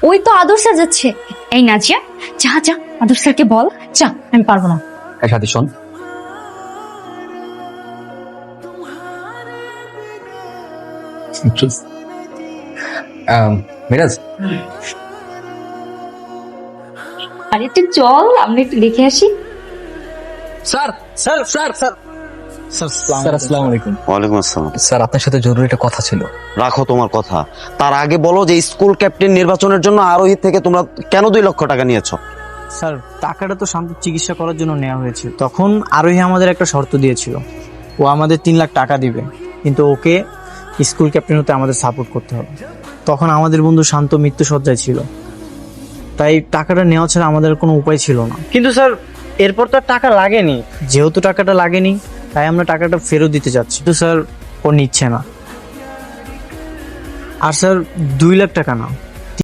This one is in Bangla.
ওই তো আদর্শ যাচ্ছে। এই নাজিয়া, যা যা আদর্শ স্যারকে বল। যা, আমি পারবো না। হ্যাঁ সাথী শোন, মিরাজ আরে একটু চল, আমরা একটু দেখে আসি। Sir sir sir sir sir আসসালামু আলাইকুম। ওয়ালাইকুম আসসালাম। স্যার আপনার সাথে জরুরি একটা কথা ছিল। রাখো তোমার কথা, তার আগে বলো যে স্কুল ক্যাপ্টেন নির্বাচনের জন্য আরোহী থেকে তোমরা কেন 2 লক্ষ টাকা নিয়েছো? স্যার টাকাটা তো শান্ত চিকিৎসা করার জন্য নেওয়া হয়েছিল। তখন আরোহী আমাদের একটা শর্ত দিয়েছিল, ও আমাদের 3 লাখ টাকা দিবে, কিন্তু ওকে স্কুল ক্যাপ্টেন হতে আমাদের সাপোর্ট করতে হবে। তখন আমাদের বন্ধু শান্ত মৃত্যুসজ্জায় ছিল, তাই টাকাটা নেওয়া ছাড়া আমাদের কোনো উপায় ছিল না। কিন্তু স্যার এরপর তো আর টাকা লাগেনি, যেহেতু টাকাটা লাগেনি তাই আমরা টাকাটা ফেরত দিতে যাচ্ছি। তো স্যার ও নিচ্ছে না। আর স্যার 2 লাখ টাকা না,